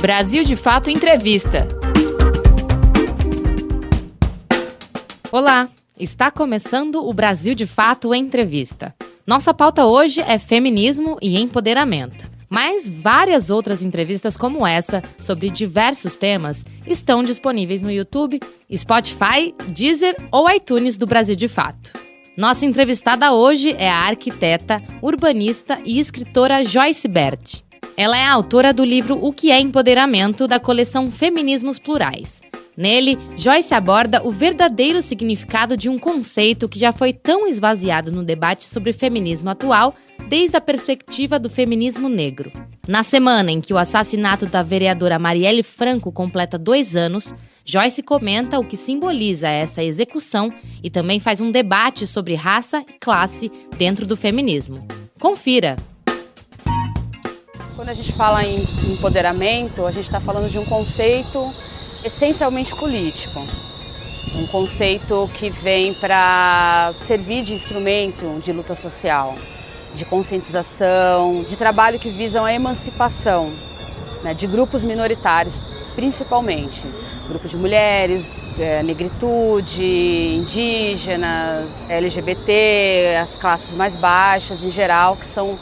Brasil de Fato Entrevista. Olá, está começando o Brasil de Fato Entrevista. Nossa pauta hoje é feminismo e empoderamento. Mas várias outras entrevistas como essa, sobre diversos temas, estão disponíveis no YouTube, Spotify, Deezer ou iTunes do Brasil de Fato. Nossa entrevistada hoje é a arquiteta, urbanista e escritora Joyce Bert. Ela é a autora do livro O que é Empoderamento, da coleção Feminismos Plurais. Nele, Joyce aborda o verdadeiro significado de um conceito que já foi tão esvaziado no debate sobre feminismo atual, desde a perspectiva do feminismo negro. Na semana em que o assassinato da vereadora Marielle Franco completa 2 anos, Joyce comenta o que simboliza essa execução e também faz um debate sobre raça e classe dentro do feminismo. Confira! Quando a gente fala em empoderamento, a gente está falando de um conceito essencialmente político. Um conceito que vem para servir de instrumento de luta social, de conscientização, de trabalho que visam a emancipação, né, de grupos minoritários, principalmente. Grupo de mulheres, negritude, indígenas, LGBT, as classes mais baixas em geral, que são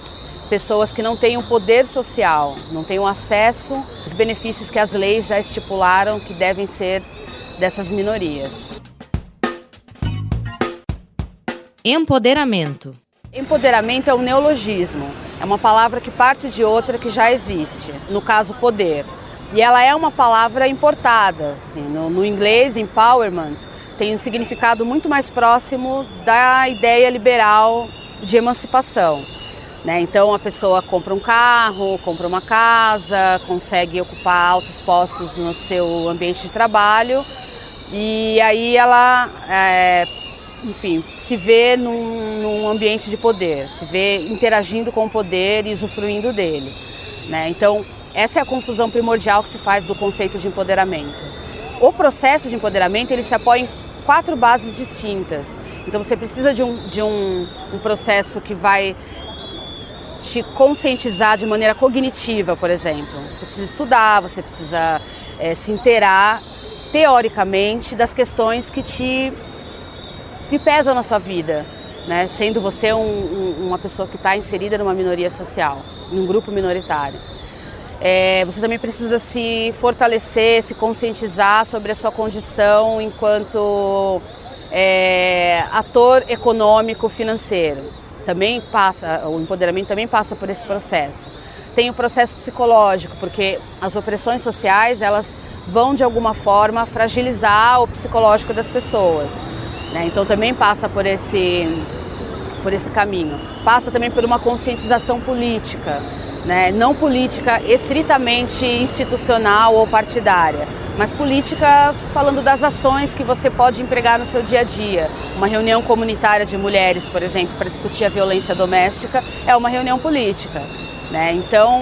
pessoas que não têm um poder social, não têm um acesso aos benefícios que as leis já estipularam que devem ser dessas minorias. Empoderamento. Empoderamento é um neologismo, é uma palavra que parte de outra que já existe, no caso poder. E ela é uma palavra importada, assim, no inglês, empowerment, tem um significado muito mais próximo da ideia liberal de emancipação. Né? Então a pessoa compra um carro, compra uma casa, consegue ocupar altos postos no seu ambiente de trabalho e aí ela, se vê num ambiente de poder, se vê interagindo com o poder e usufruindo dele. Né? Então essa é a confusão primordial que se faz do conceito de empoderamento. O processo de empoderamento ele se apoia em 4 bases distintas. Então você precisa de um processo que vai te conscientizar de maneira cognitiva, por exemplo. Você precisa estudar, você precisa se inteirar teoricamente das questões que pesam na sua vida, né? Sendo você uma pessoa que está inserida numa minoria social, num grupo minoritário. Você também precisa se fortalecer, se conscientizar sobre a sua condição enquanto ator econômico financeiro. O empoderamento também passa por esse processo. Tem o processo psicológico, porque as opressões sociais elas vão de alguma forma fragilizar o psicológico das pessoas. Né? Então também passa por esse caminho. Passa também por uma conscientização política, né? Não política estritamente institucional ou partidária, mas política falando das ações que você pode empregar no seu dia a dia. Uma reunião comunitária de mulheres, por exemplo, para discutir a violência doméstica, é uma reunião política. Né? Então,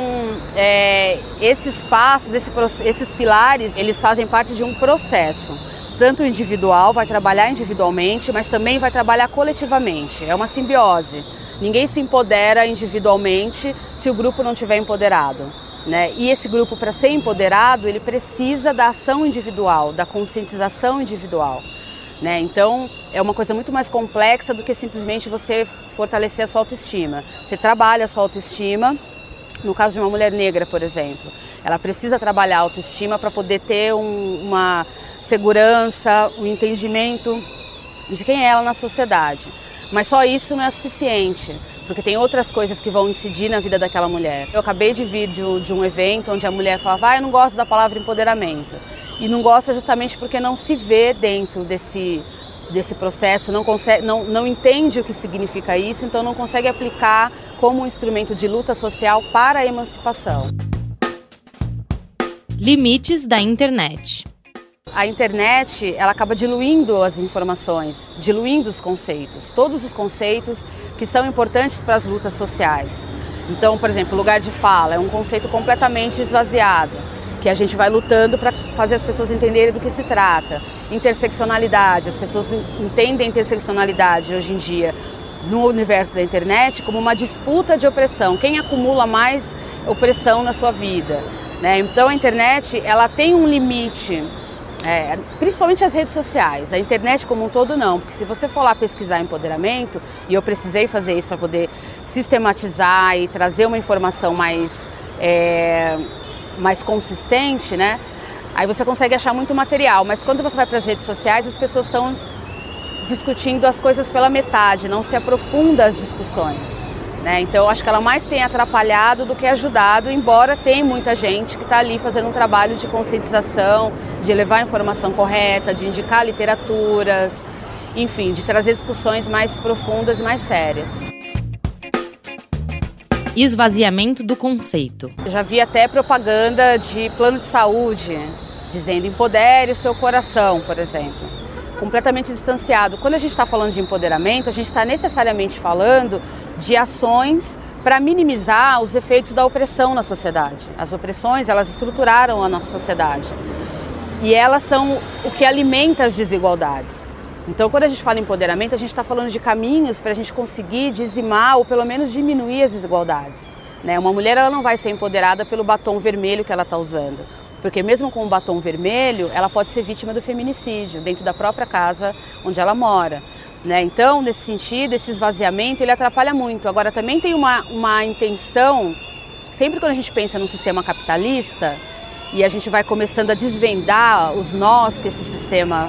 esses passos, esses pilares, eles fazem parte de um processo. Tanto o individual vai trabalhar individualmente, mas também vai trabalhar coletivamente. É uma simbiose. Ninguém se empodera individualmente se o grupo não estiver empoderado. Né? E esse grupo, para ser empoderado, ele precisa da ação individual, da conscientização individual. Né? Então, é uma coisa muito mais complexa do que simplesmente você fortalecer a sua autoestima. Você trabalha a sua autoestima, no caso de uma mulher negra, por exemplo. Ela precisa trabalhar a autoestima para poder ter uma segurança, um entendimento de quem é ela na sociedade. Mas só isso não é suficiente, porque tem outras coisas que vão incidir na vida daquela mulher. Eu acabei de vir de um evento onde a mulher falava, eu não gosto da palavra empoderamento. E não gosta justamente porque não se vê dentro desse processo, não entende o que significa isso, então não consegue aplicar como um instrumento de luta social para a emancipação. Limites da internet. A internet, ela acaba diluindo as informações, diluindo os conceitos, todos os conceitos que são importantes para as lutas sociais. Então, por exemplo, lugar de fala é um conceito completamente esvaziado, que a gente vai lutando para fazer as pessoas entenderem do que se trata. Interseccionalidade, as pessoas entendem a interseccionalidade hoje em dia no universo da internet como uma disputa de opressão. Quem acumula mais opressão na sua vida? né? Então a internet, ela tem um limite, principalmente as redes sociais. A internet como um todo não, porque se você for lá pesquisar empoderamento, e eu precisei fazer isso para poder sistematizar e trazer uma informação mais consistente, né? Aí você consegue achar muito material, mas quando você vai para as redes sociais, as pessoas estão discutindo as coisas pela metade, não se aprofunda as discussões, né? Então eu acho que ela mais tem atrapalhado do que ajudado, embora tenha muita gente que está ali fazendo um trabalho de conscientização, de levar a informação correta, de indicar literaturas, enfim, de trazer discussões mais profundas e mais sérias. Esvaziamento do conceito. Eu já vi até propaganda de plano de saúde, dizendo empodere o seu coração, por exemplo. Completamente distanciado. Quando a gente está falando de empoderamento, a gente está necessariamente falando de ações para minimizar os efeitos da opressão na sociedade. As opressões, elas estruturaram a nossa sociedade. E elas são o que alimenta as desigualdades. Então, quando a gente fala em empoderamento, a gente está falando de caminhos para a gente conseguir dizimar ou pelo menos diminuir as desigualdades, né? Uma mulher, ela não vai ser empoderada pelo batom vermelho que ela está usando, porque mesmo com o batom vermelho, ela pode ser vítima do feminicídio dentro da própria casa onde ela mora, né? Então, nesse sentido, esse esvaziamento, ele atrapalha muito. Agora, também tem uma intenção, sempre quando a gente pensa num sistema capitalista, e a gente vai começando a desvendar os nós que esse sistema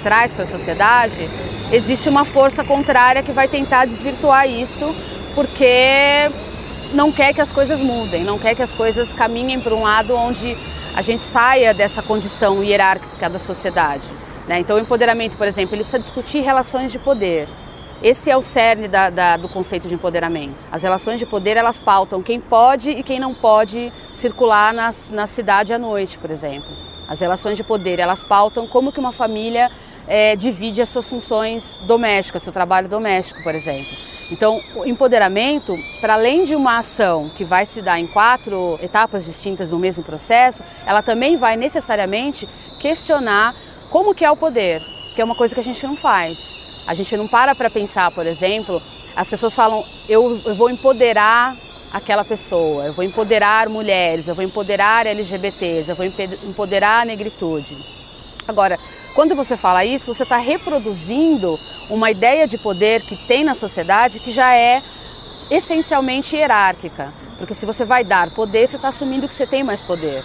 traz para a sociedade, existe uma força contrária que vai tentar desvirtuar isso, porque não quer que as coisas mudem, não quer que as coisas caminhem para um lado onde a gente saia dessa condição hierárquica da sociedade, né? Então o empoderamento, por exemplo, ele precisa discutir relações de poder. Esse é o cerne do conceito de empoderamento. As relações de poder, elas pautam quem pode e quem não pode circular na cidade à noite, por exemplo. As relações de poder, elas pautam como que uma família divide as suas funções domésticas, seu trabalho doméstico, por exemplo. Então, o empoderamento, para além de uma ação que vai se dar em 4 etapas distintas do mesmo processo, ela também vai necessariamente questionar como que é o poder, que é uma coisa que a gente não faz. A gente não para pensar, por exemplo, as pessoas falam, eu vou empoderar aquela pessoa, eu vou empoderar mulheres, eu vou empoderar LGBTs, eu vou empoderar a negritude. Agora, quando você fala isso, você está reproduzindo uma ideia de poder que tem na sociedade que já é essencialmente hierárquica. Porque se você vai dar poder, você está assumindo que você tem mais poder,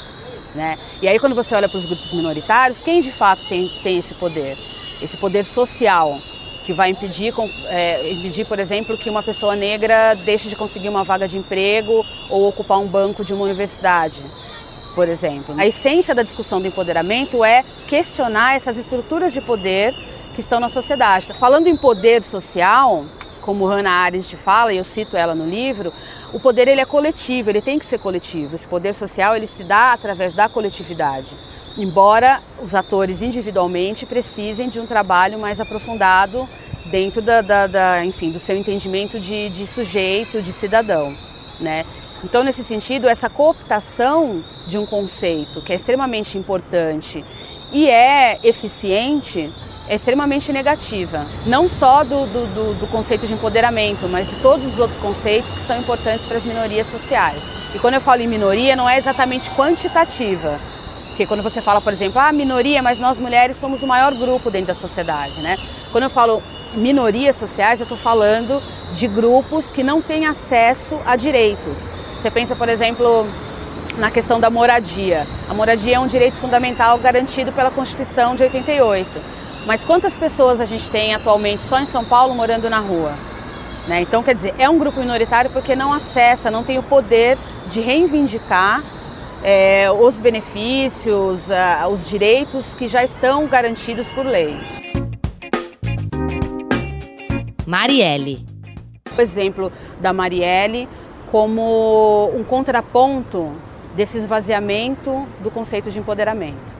né? E aí quando você olha para os grupos minoritários, quem de fato tem esse poder? Esse poder social, que vai impedir, por exemplo, que uma pessoa negra deixe de conseguir uma vaga de emprego ou ocupar um banco de uma universidade, por exemplo. A essência da discussão do empoderamento é questionar essas estruturas de poder que estão na sociedade. Falando em poder social, como Hannah Arendt fala, e eu cito ela no livro, o poder ele é coletivo, ele tem que ser coletivo. Esse poder social ele se dá através da coletividade. Embora os atores individualmente precisem de um trabalho mais aprofundado dentro enfim, do seu entendimento de sujeito, de cidadão, né? Então, nesse sentido, essa cooptação de um conceito que é extremamente importante e é eficiente é extremamente negativa. Não só do conceito de empoderamento, mas de todos os outros conceitos que são importantes para as minorias sociais. E quando eu falo em minoria, não é exatamente quantitativa. Porque quando você fala, por exemplo, minoria, mas nós mulheres somos o maior grupo dentro da sociedade, né? Quando eu falo minorias sociais, eu estou falando de grupos que não têm acesso a direitos. Você pensa, por exemplo, na questão da moradia. A moradia é um direito fundamental garantido pela Constituição de 88. Mas quantas pessoas a gente tem atualmente só em São Paulo morando na rua, né? Então, quer dizer, é um grupo minoritário porque não acessa, não tem o poder de reivindicar os benefícios, os direitos que já estão garantidos por lei. Marielle. O exemplo da Marielle como um contraponto desse esvaziamento do conceito de empoderamento.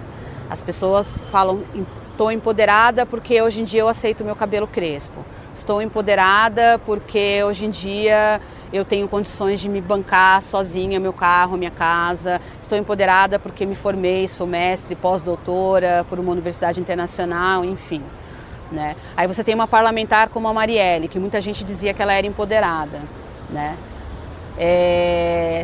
As pessoas falam, estou empoderada porque hoje em dia eu aceito meu cabelo crespo. Estou empoderada porque hoje em dia eu tenho condições de me bancar sozinha, meu carro, minha casa. Estou empoderada porque me formei, sou mestre, pós-doutora por uma universidade internacional, enfim, né? Aí você tem uma parlamentar como a Marielle, que muita gente dizia que ela era empoderada, né?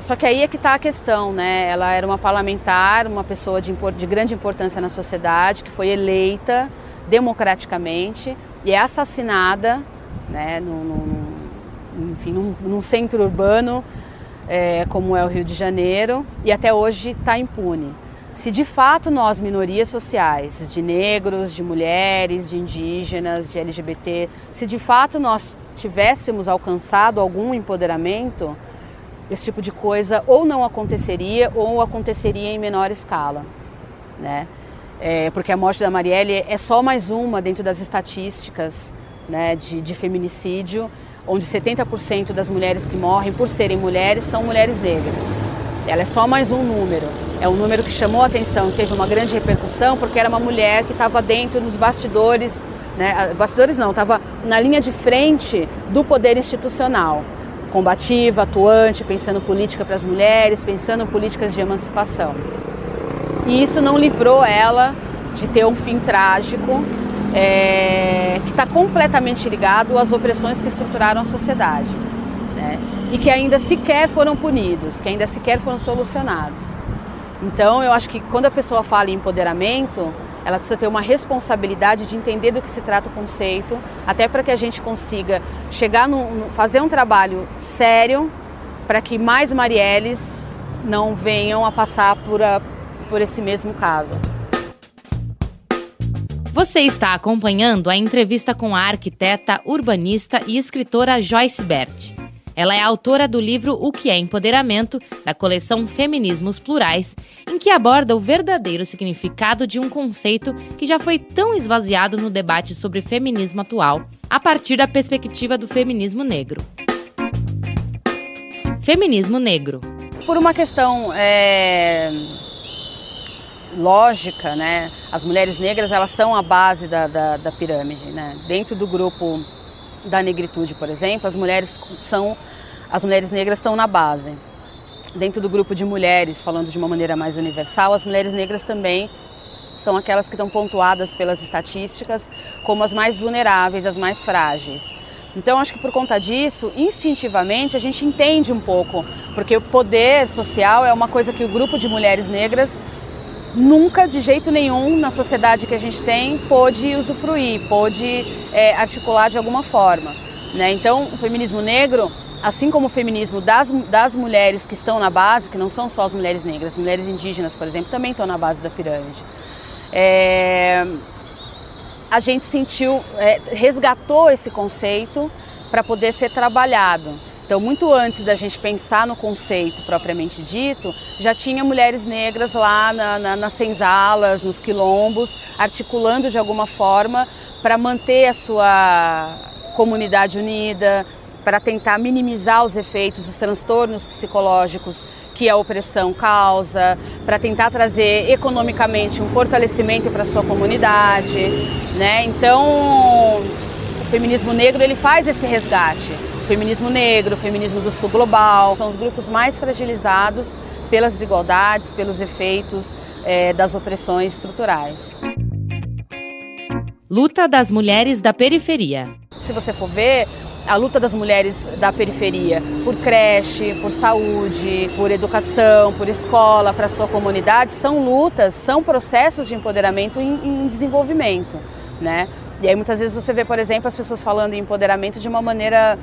Só que aí é que está a questão, né? Ela era uma parlamentar, uma pessoa de grande importância na sociedade, que foi eleita democraticamente e é assassinada, né, num centro urbano como é o Rio de Janeiro, e até hoje está impune. Se de fato nós, minorias sociais, de negros, de mulheres, de indígenas, de LGBT, se de fato nós tivéssemos alcançado algum empoderamento, esse tipo de coisa ou não aconteceria ou aconteceria em menor escala, né? Porque a morte da Marielle é só mais uma dentro das estatísticas, né, de feminicídio, onde 70% das mulheres que morrem por serem mulheres são mulheres negras. Ela é só mais um número. É um número que chamou a atenção, teve uma grande repercussão, porque era uma mulher que estava dentro dos bastidores, né? Bastidores não, estava na linha de frente do poder institucional, combativa, atuante, pensando política para as mulheres, pensando em políticas de emancipação. E isso não livrou ela de ter um fim trágico, que está completamente ligado às opressões que estruturaram a sociedade, né? E que ainda sequer foram punidos, que ainda sequer foram solucionados. Então eu acho que quando a pessoa fala em empoderamento, ela precisa ter uma responsabilidade de entender do que se trata o conceito, até para que a gente consiga chegar fazer um trabalho sério para que mais Marielles não venham a passar por esse mesmo caso. Você está acompanhando a entrevista com a arquiteta, urbanista e escritora Joyce Bert. Ela é autora do livro O que é Empoderamento, da coleção Feminismos Plurais, em que aborda o verdadeiro significado de um conceito que já foi tão esvaziado no debate sobre feminismo atual, a partir da perspectiva do feminismo negro. Feminismo negro. Por uma questão lógica, né? As mulheres negras, elas são a base da pirâmide, né? Dentro do grupo da negritude, por exemplo, as mulheres negras estão na base. Dentro do grupo de mulheres, falando de uma maneira mais universal, as mulheres negras também são aquelas que estão pontuadas pelas estatísticas como as mais vulneráveis, as mais frágeis. Então, acho que por conta disso, instintivamente, a gente entende um pouco, porque o poder social é uma coisa que o grupo de mulheres negras nunca, de jeito nenhum, na sociedade que a gente tem, pôde usufruir, pôde articular de alguma forma, né? Então, o feminismo negro, assim como o feminismo das mulheres que estão na base, que não são só as mulheres negras, as mulheres indígenas, por exemplo, também estão na base da pirâmide. A gente resgatou esse conceito para poder ser trabalhado. Então, muito antes da gente pensar no conceito propriamente dito, já tinha mulheres negras lá nas senzalas, nos quilombos, articulando de alguma forma para manter a sua comunidade unida, para tentar minimizar os efeitos, os transtornos psicológicos que a opressão causa, para tentar trazer economicamente um fortalecimento para a sua comunidade, né? Então, o feminismo negro, ele faz esse resgate. O feminismo negro, o feminismo do sul global, são os grupos mais fragilizados pelas desigualdades, pelos efeitos das opressões estruturais. Luta das mulheres da periferia. Se você for ver, a luta das mulheres da periferia por creche, por saúde, por educação, por escola, para a sua comunidade, são lutas, são processos de empoderamento em desenvolvimento, né? E aí muitas vezes você vê, por exemplo, as pessoas falando em empoderamento de uma maneira...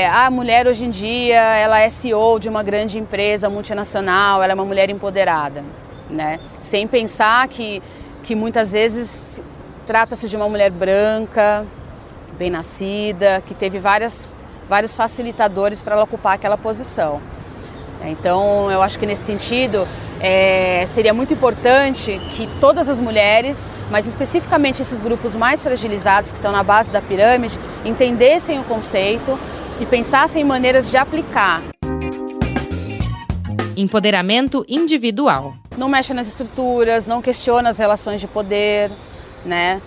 a mulher hoje em dia, ela é CEO de uma grande empresa multinacional, ela é uma mulher empoderada, né? Sem pensar que muitas vezes trata-se de uma mulher branca, bem nascida, que teve vários facilitadores para ela ocupar aquela posição. Então, eu acho que nesse sentido, seria muito importante que todas as mulheres, mas especificamente esses grupos mais fragilizados que estão na base da pirâmide, entendessem o conceito e pensassem em maneiras de aplicar. Empoderamento individual. Não mexe nas estruturas, não questiona as relações de poder, né?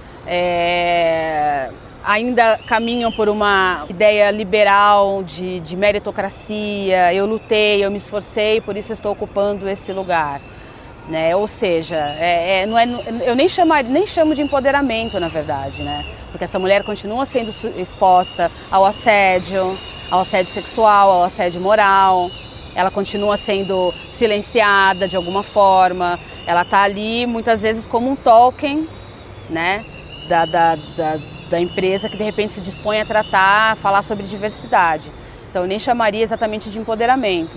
Ainda caminham por uma ideia liberal de meritocracia, eu lutei, eu me esforcei, por isso eu estou ocupando esse lugar, né? Ou seja, eu nem chamo de empoderamento, na verdade, né? Porque essa mulher continua sendo exposta ao assédio, ao assédio sexual, ao assédio moral. Ela continua sendo silenciada de alguma forma. Ela está ali muitas vezes como um token, né, da empresa que de repente se dispõe a tratar, a falar sobre diversidade. Então eu nem chamaria exatamente de empoderamento.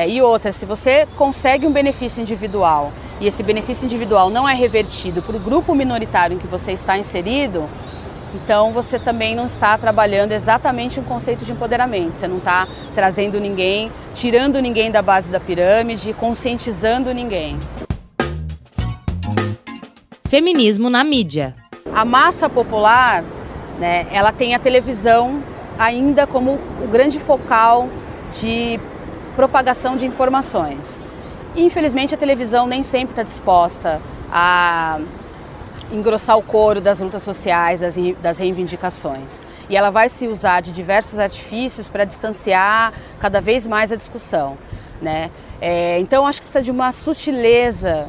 E outra, se você consegue um benefício individual e esse benefício individual não é revertido para o grupo minoritário em que você está inserido, então você também não está trabalhando exatamente um conceito de empoderamento. Você não está trazendo ninguém, tirando ninguém da base da pirâmide, conscientizando ninguém. Feminismo na mídia. A massa popular, né, ela tem a televisão ainda como o grande focal de propagação de informações. E, infelizmente, a televisão nem sempre está disposta a engrossar o couro das lutas sociais, das reivindicações. E ela vai se usar de diversos artifícios para distanciar cada vez mais a discussão, né? Então, acho que precisa de uma sutileza,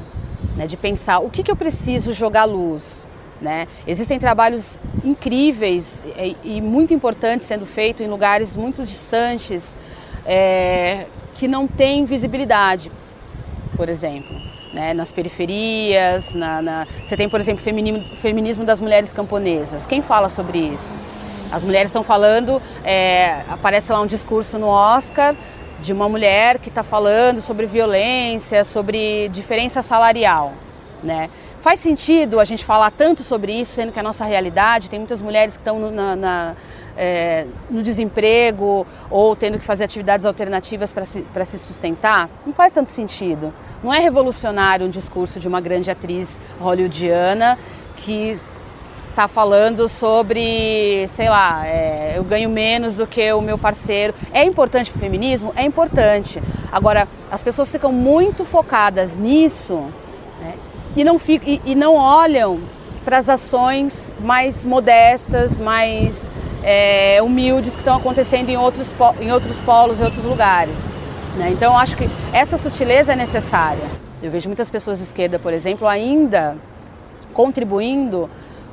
né, de pensar o que eu preciso jogar luz. Né? Existem trabalhos incríveis e muito importantes sendo feitos em lugares muito distantes que não têm visibilidade, por exemplo, né? Nas periferias, você tem, por exemplo, o feminismo das mulheres camponesas. Quem fala sobre isso? As mulheres estão falando, aparece lá um discurso no Oscar de uma mulher que está falando sobre violência, sobre diferença salarial, né? Faz sentido a gente falar tanto sobre isso, sendo que a nossa realidade, tem muitas mulheres que estão no desemprego ou tendo que fazer atividades alternativas para se sustentar? Não faz tanto sentido. Não é revolucionário um discurso de uma grande atriz hollywoodiana que está falando sobre, sei lá, eu ganho menos do que o meu parceiro. É importante para o feminismo? É importante. Agora, as pessoas ficam muito focadas nisso, né? E não olham para as ações mais modestas, mais humildes que estão acontecendo em outros polos, em outros lugares, né? Então, eu acho que essa sutileza é necessária. Eu vejo muitas pessoas de esquerda, por exemplo, ainda contribuindo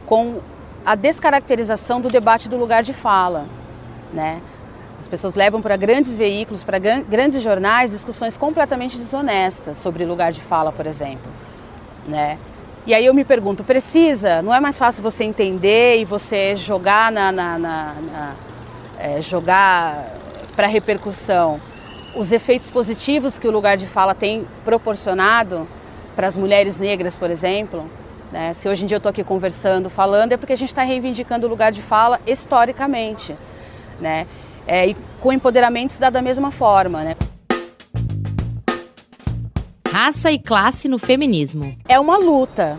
com a descaracterização do debate do lugar de fala, né? As pessoas levam para grandes veículos, para grandes jornais, discussões completamente desonestas sobre lugar de fala, por exemplo. Né? E aí eu me pergunto, não é mais fácil você entender e você jogar jogar para repercussão os efeitos positivos que o lugar de fala tem proporcionado para as mulheres negras, por exemplo, né? Se hoje em dia eu estou aqui conversando, falando, é porque a gente está reivindicando o lugar de fala historicamente, né? E com empoderamento se dá da mesma forma, né? Raça e classe no feminismo. É uma luta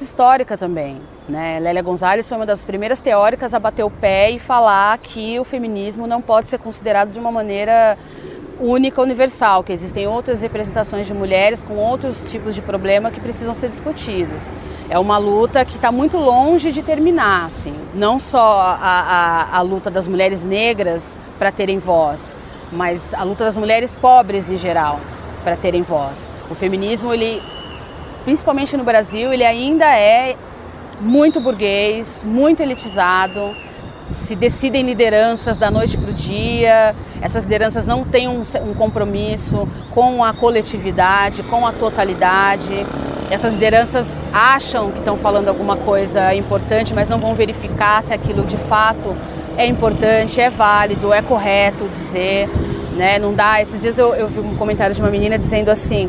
histórica também, né? Lélia Gonzalez foi uma das primeiras teóricas a bater o pé e falar que o feminismo não pode ser considerado de uma maneira única, universal, que existem outras representações de mulheres com outros tipos de problema que precisam ser discutidos. É uma luta que está muito longe de terminar, assim. Não só a luta das mulheres negras para terem voz, mas a luta das mulheres pobres em geral para terem voz. O feminismo, ele, principalmente no Brasil, ele ainda é muito burguês, muito elitizado, se decidem lideranças da noite para o dia, essas lideranças não têm um compromisso com a coletividade, com a totalidade. Essas lideranças acham que estão falando alguma coisa importante, mas não vão verificar se aquilo de fato é importante, é válido, é correto dizer, né? Não dá. Esses dias eu vi um comentário de uma menina dizendo assim: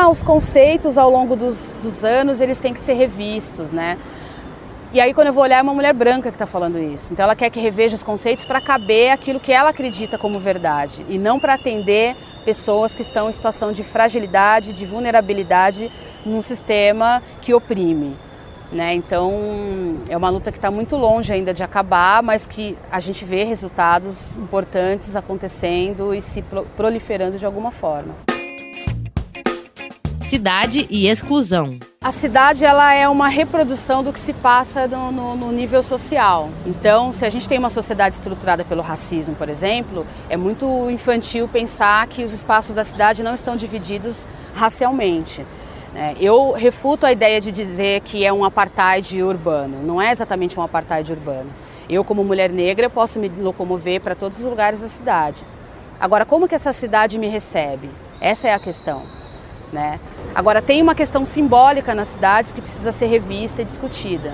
os conceitos ao longo dos anos eles têm que ser revistos, né? E aí quando eu vou olhar é uma mulher branca que está falando isso. Então ela quer que reveja os conceitos para caber aquilo que ela acredita como verdade e não para atender pessoas que estão em situação de fragilidade, de vulnerabilidade num sistema que oprime, né? Então é uma luta que está muito longe ainda de acabar, mas que a gente vê resultados importantes acontecendo e se proliferando de alguma forma. Cidade e exclusão. A cidade, ela é uma reprodução do que se passa no nível social. Então, se a gente tem uma sociedade estruturada pelo racismo, por exemplo, é muito infantil pensar que os espaços da cidade não estão divididos racialmente. Eu refuto a ideia de dizer que é um apartheid urbano. Não é exatamente um apartheid urbano. Eu, como mulher negra, posso me locomover para todos os lugares da cidade. Agora, como que essa cidade me recebe? Essa é a questão, né? Agora, tem uma questão simbólica nas cidades que precisa ser revista e discutida,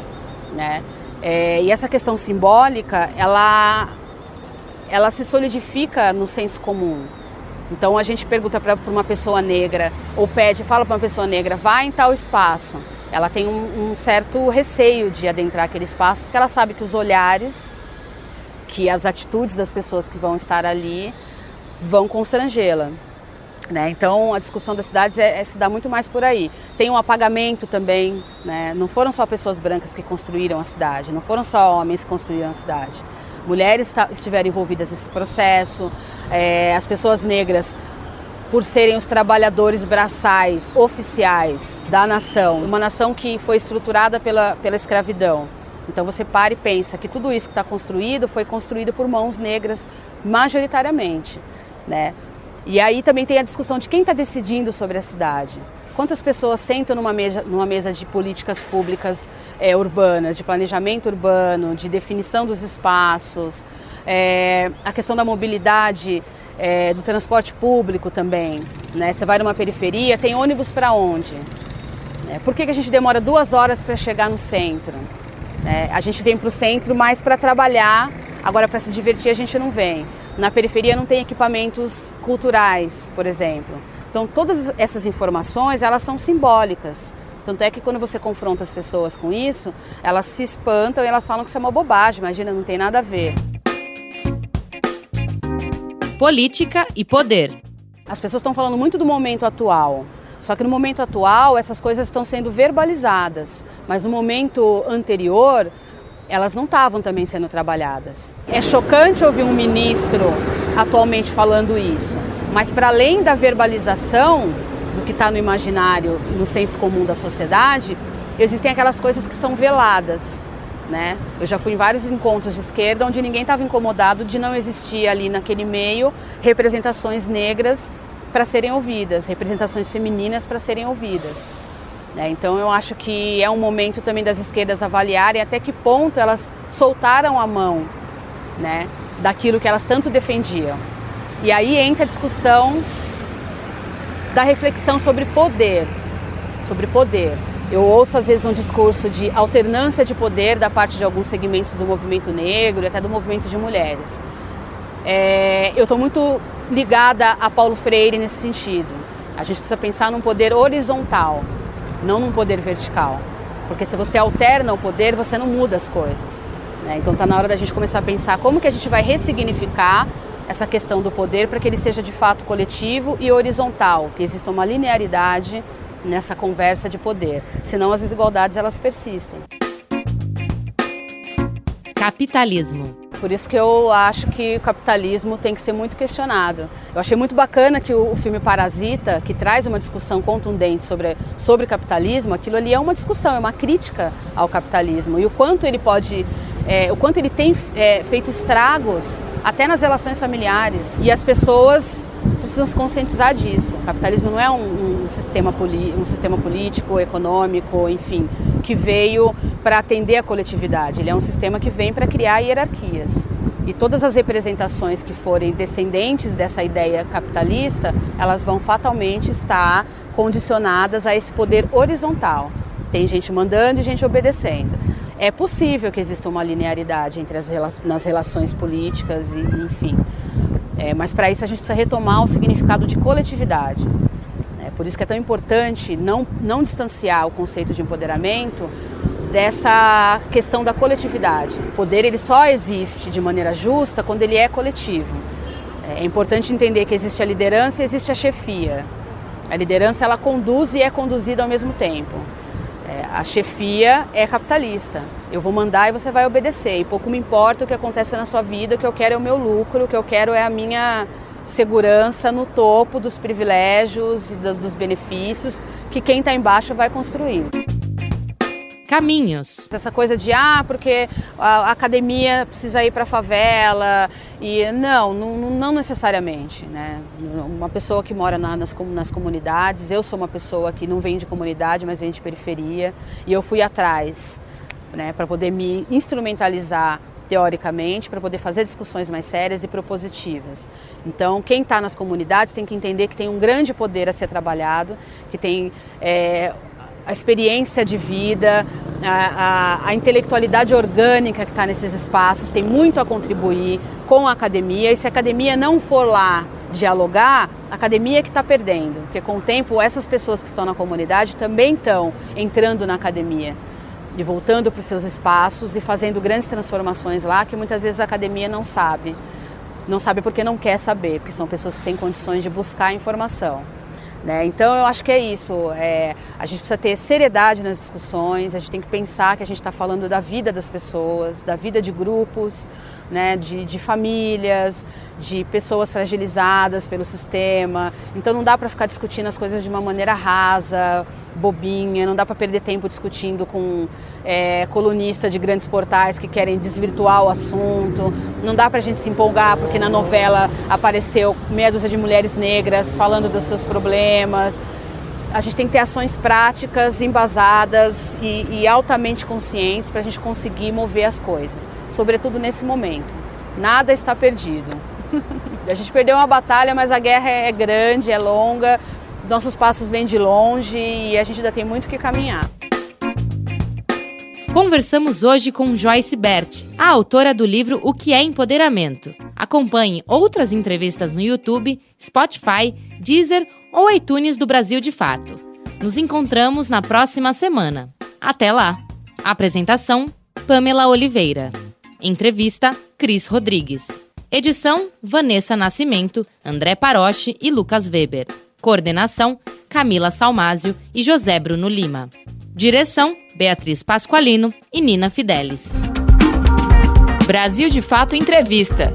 né? E essa questão simbólica, ela se solidifica no senso comum. Então a gente pergunta para uma pessoa negra, ou fala para uma pessoa negra, vai em tal espaço. Ela tem um certo receio de adentrar aquele espaço, porque ela sabe que os olhares, que as atitudes das pessoas que vão estar ali vão constrangê-la, né? Então a discussão das cidades se dá muito mais por aí. Tem um apagamento também, né? Não foram só pessoas brancas que construíram a cidade, não foram só homens que construíram a cidade. Mulheres estiveram envolvidas nesse processo, as pessoas negras, por serem os trabalhadores braçais oficiais da nação, uma nação que foi estruturada pela escravidão. Então você para e pensa que tudo isso que está construído foi construído por mãos negras majoritariamente, né? E aí também tem a discussão de quem está decidindo sobre a cidade. Quantas pessoas sentam numa mesa de políticas públicas urbanas, de planejamento urbano, de definição dos espaços, a questão da mobilidade, do transporte público também, né? Você vai numa periferia, tem ônibus para onde? Por que a gente demora 2 horas para chegar no centro? A gente vem para o centro mais para trabalhar, agora para se divertir a gente não vem. Na periferia não tem equipamentos culturais, por exemplo. Então todas essas informações, elas são simbólicas. Tanto é que quando você confronta as pessoas com isso, elas se espantam e elas falam que isso é uma bobagem, imagina, não tem nada a ver. Política e poder. As pessoas estão falando muito do momento atual. Só que no momento atual essas coisas estão sendo verbalizadas, mas no momento anterior elas não estavam também sendo trabalhadas. É chocante ouvir um ministro atualmente falando isso, mas para além da verbalização do que está no imaginário, no senso comum da sociedade, existem aquelas coisas que são veladas, né? Eu já fui em vários encontros de esquerda onde ninguém estava incomodado de não existir ali naquele meio representações negras para serem ouvidas, representações femininas para serem ouvidas. Então eu acho que é um momento também das esquerdas avaliarem até que ponto elas soltaram a mão, né, daquilo que elas tanto defendiam. E aí entra a discussão da reflexão sobre poder. Eu ouço às vezes um discurso de alternância de poder da parte de alguns segmentos do movimento negro e até do movimento de mulheres. Eu estou muito ligada a Paulo Freire nesse sentido. A gente precisa pensar num poder horizontal, não num poder vertical. Porque se você alterna o poder, você não muda as coisas, né? Então está na hora da gente começar a pensar como que a gente vai ressignificar essa questão do poder para que ele seja de fato coletivo e horizontal, que exista uma linearidade nessa conversa de poder. Senão as desigualdades elas persistem. Capitalismo. Por isso que eu acho que o capitalismo tem que ser muito questionado. Eu achei muito bacana que o filme Parasita, que traz uma discussão contundente sobre capitalismo, aquilo ali é uma discussão, é uma crítica ao capitalismo e o quanto ele tem feito estragos até nas relações familiares. E as pessoas precisam se conscientizar disso. O capitalismo não é um sistema político, econômico, enfim, que veio para atender a coletividade. Ele é um sistema que vem para criar hierarquias. E todas as representações que forem descendentes dessa ideia capitalista, elas vão fatalmente estar condicionadas a esse poder horizontal. Tem gente mandando e gente obedecendo. É possível que exista uma linearidade nas relações políticas, enfim. Mas para isso a gente precisa retomar o significado de coletividade. Por isso que é tão importante não distanciar o conceito de empoderamento dessa questão da coletividade. O poder ele só existe de maneira justa quando ele é coletivo. É importante entender que existe a liderança e existe a chefia. A liderança ela conduz e é conduzida ao mesmo tempo. A chefia é capitalista. Eu vou mandar e você vai obedecer. E pouco me importa o que acontece na sua vida, o que eu quero é o meu lucro, o que eu quero é a minha segurança no topo dos privilégios e dos benefícios que quem está embaixo vai construir. Caminhos. Essa coisa de, porque a academia precisa ir para a favela, e não necessariamente, né? Uma pessoa que mora nas comunidades, eu sou uma pessoa que não vem de comunidade, mas vem de periferia, e eu fui atrás, né, para poder me instrumentalizar teoricamente, para poder fazer discussões mais sérias e propositivas. Então, quem está nas comunidades tem que entender que tem um grande poder a ser trabalhado, que tem a experiência de vida, a intelectualidade orgânica que está nesses espaços, tem muito a contribuir com a academia, e se a academia não for lá dialogar, a academia é que está perdendo, porque com o tempo essas pessoas que estão na comunidade também estão entrando na academia e voltando para os seus espaços e fazendo grandes transformações lá que muitas vezes a academia não sabe porque não quer saber, porque são pessoas que têm condições de buscar informação. Então eu acho que é isso, a gente precisa ter seriedade nas discussões, a gente tem que pensar que a gente está falando da vida das pessoas, da vida de grupos, de famílias, de pessoas fragilizadas pelo sistema. Então não dá para ficar discutindo as coisas de uma maneira rasa, bobinha, não dá para perder tempo discutindo com colunista de grandes portais que querem desvirtuar o assunto, não dá para a gente se empolgar porque na novela apareceu meia dúzia de mulheres negras falando dos seus problemas. A gente tem que ter ações práticas, embasadas e altamente conscientes para a gente conseguir mover as coisas, sobretudo nesse momento. Nada está perdido. A gente perdeu uma batalha, mas a guerra é grande, é longa, nossos passos vêm de longe e a gente ainda tem muito o que caminhar. Conversamos hoje com Joyce Bert, a autora do livro O que é Empoderamento. Acompanhe outras entrevistas no YouTube, Spotify, Deezer ou iTunes do Brasil de Fato. Nos encontramos na próxima semana. Até lá! Apresentação, Pamela Oliveira. Entrevista, Cris Rodrigues. Edição, Vanessa Nascimento, André Paroche e Lucas Weber. Coordenação, Camila Salmásio e José Bruno Lima. Direção, Beatriz Pasqualino e Nina Fidelis. Brasil de Fato Entrevista.